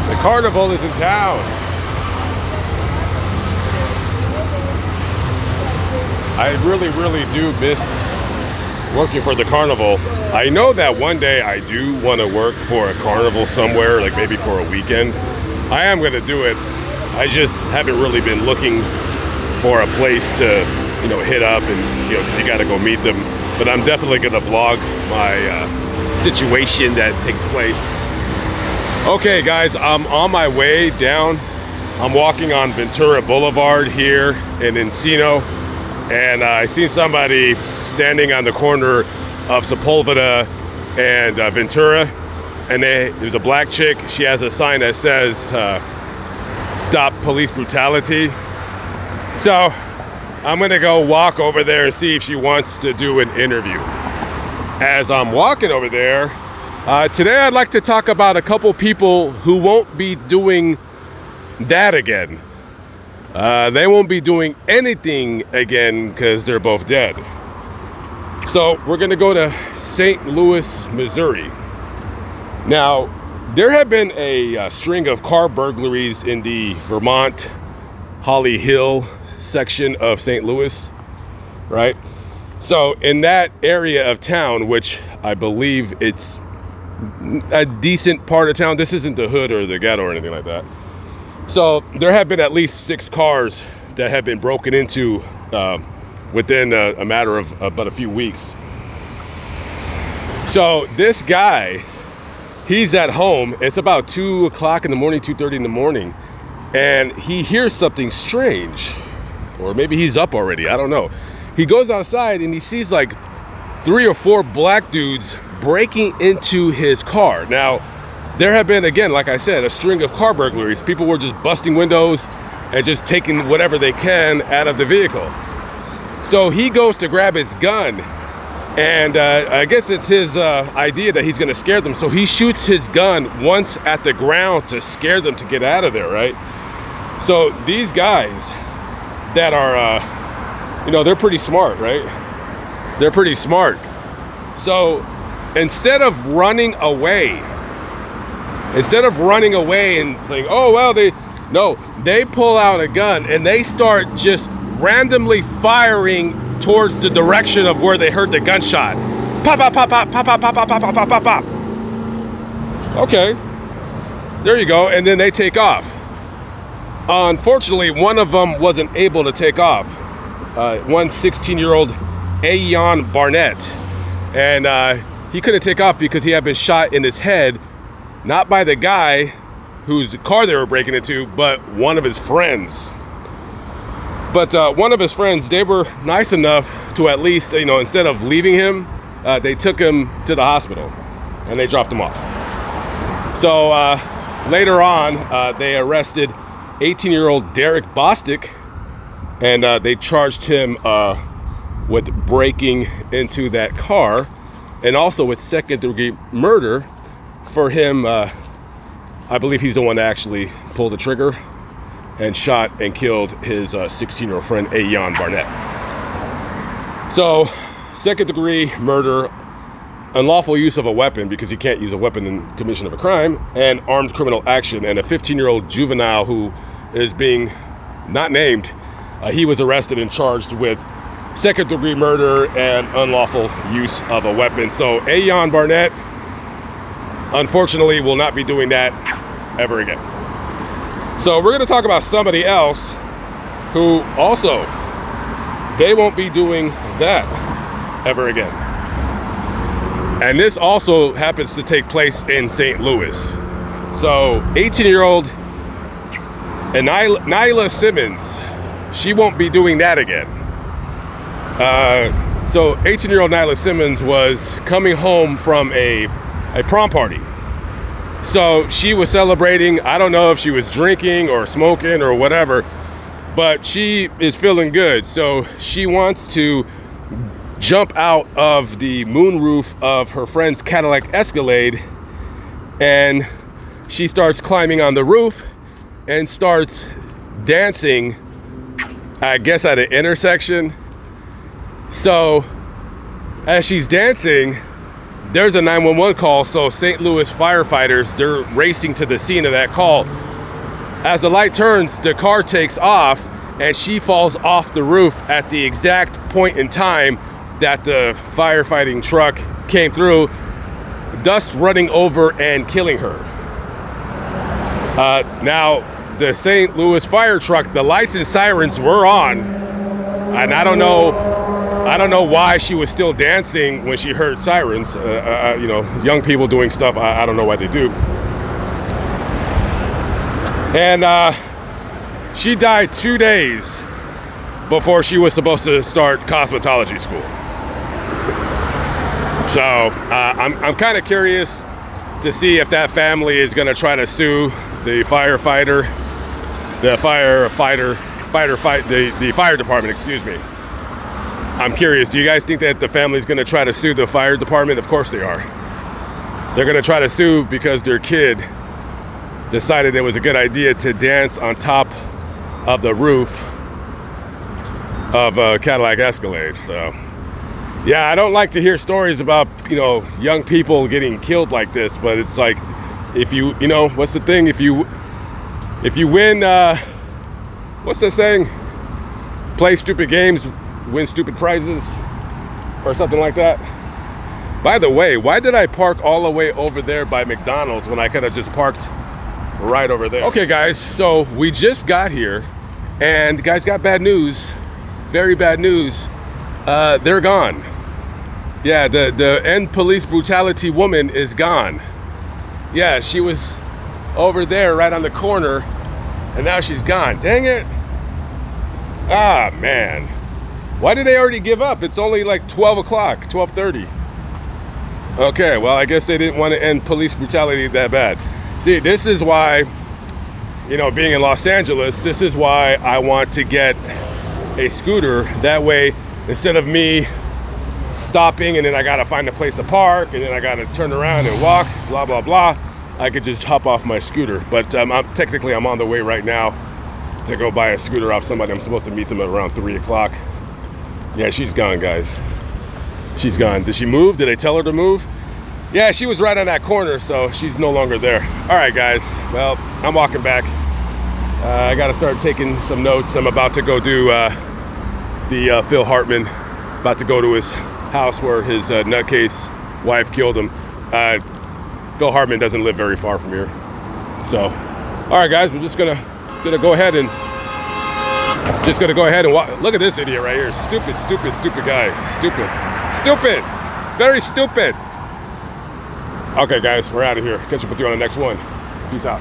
The Carnival is in town. I really do miss working for the Carnival. I know that one day I do want to work for a carnival somewhere, like maybe for a weekend. I am going to do it. I just haven't really been looking for a place to, hit up and, because you got to go meet them. But I'm definitely going to vlog my situation that takes place. Okay, guys, I'm on my way down. I'm walking on Ventura Boulevard here in Encino. And I seen somebody standing on the corner of Sepulveda and Ventura, and there's a black chick. She has a sign that says "Stop Police Brutality." So I'm gonna go walk over there and see if she wants to do an interview. As I'm walking over there, today I'd like to talk about a couple people who won't be doing that again. They won't be doing anything again because they're both dead. So we're going to go to St. Louis, Missouri. Now, there have been a string of car burglaries in the Vermont Holly Hill section of St. Louis, right? So in that area of town, which I believe it's a decent part of town, this isn't the hood or the ghetto or anything like that. So there have been at least 6 cars that have been broken into within a matter of but a few weeks. So this guy, he's at home. It's about 2 o'clock in the morning, 2:30 in the morning, and he hears something strange, or maybe he's up already. I don't know. He goes outside and he sees like 3 or 4 black dudes breaking into his car. Now, there have been, again, like I said, a string of car burglaries. People were just busting windows and just taking whatever they can out of the vehicle. So he goes to grab his gun, and I guess it's his idea that he's going to scare them. So he shoots his gun once at the ground to scare them to get out of there, right? So these guys that are, they're pretty smart, right? They're pretty smart. So instead of running away and saying, oh, well, they pull out a gun and they start just randomly firing towards the direction of where they heard the gunshot. Pop, pop, pop, pop, pop, pop, pop, pop, pop, pop, pop, pop. Okay, there you go. And then they take off. Unfortunately, one of them wasn't able to take off. One 16-year-old Ayon Barnett. And he couldn't take off because he had been shot in his head, not by the guy whose car they were breaking into, but one of his friends. But one of his friends, they were nice enough to at least, instead of leaving him, they took him to the hospital and they dropped him off. So later on, they arrested 18-year-old Derek Bostic, and they charged him with breaking into that car and also with second-degree murder. For him, I believe he's the one that actually pulled the trigger and shot and killed his 16-year-old friend, Ayon Barnett. So, second-degree murder, unlawful use of a weapon, because you can't use a weapon in commission of a crime, and armed criminal action. And a 15-year-old juvenile who is being not named, he was arrested and charged with second-degree murder and unlawful use of a weapon. So, Ayon Barnett, unfortunately, will not be doing that ever again. So we're going to talk about somebody else who also, they won't be doing that ever again. And this also happens to take place in St. Louis. So 18-year-old Nyla Simmons, she won't be doing that again. So 18-year-old Nyla Simmons was coming home from a prom party. So she was celebrating. I don't know if she was drinking or smoking or whatever, but she is feeling good. So she wants to jump out of the moonroof of her friend's Cadillac Escalade, and she starts climbing on the roof and starts dancing, I guess, at an intersection. So as she's dancing, there's a 911 call, so St. Louis firefighters, they're racing to the scene of that call. As the light turns, the car takes off, and she falls off the roof at the exact point in time that the firefighting truck came through, thus running over and killing her. Now, the St. Louis fire truck, the lights and sirens were on, and I don't know why she was still dancing when she heard sirens. You know, young people doing stuff, I don't know why they do. And she died 2 days before she was supposed to start cosmetology school. So I'm kind of curious to see if that family is going to try to sue the firefighter, the fire department, excuse me. I'm curious, do you guys think that the family's gonna try to sue the fire department? Of course they are. They're gonna try to sue because their kid decided it was a good idea to dance on top of the roof of a Cadillac Escalade. So, yeah, I don't like to hear stories about, you know, young people getting killed like this, but it's like, if you know, what's the thing? If you win, what's the saying? Play stupid games, win stupid prizes, or something like that. By the way, why did I park all the way over there by McDonald's when I could have just parked right over there? Okay, guys, so we just got here, and guys, got bad news, very bad news. They're gone. Yeah, the end police brutality woman is gone. Yeah, she was over there right on the corner, and now she's gone. Dang it. Ah, man. Why did they already give up? It's only like 12 o'clock, 12:30. Okay, well, I guess they didn't want to end police brutality that bad. See, this is why, you know, being in Los Angeles, this is why I want to get a scooter. That way, instead of me stopping and then I gotta find a place to park and then I gotta turn around and walk, blah, blah, blah, I could just hop off my scooter. But I'm on the way right now to go buy a scooter off somebody. I'm supposed to meet them at around 3 o'clock. Yeah, she's gone, guys. She's gone. Did she move? Did I tell her to move? Yeah, she was right on that corner, so she's no longer there. All right, guys. Well, I'm walking back. I got to start taking some notes. I'm about to go do the Phil Hartman, about to go to his house where his nutcase wife killed him. Phil Hartman doesn't live very far from here. So, all right, guys, we're just gonna go ahead and walk. Look at this idiot right here. Stupid guy. Stupid. Very stupid. Okay, guys, we're out of here. Catch up with you on the next one. Peace out.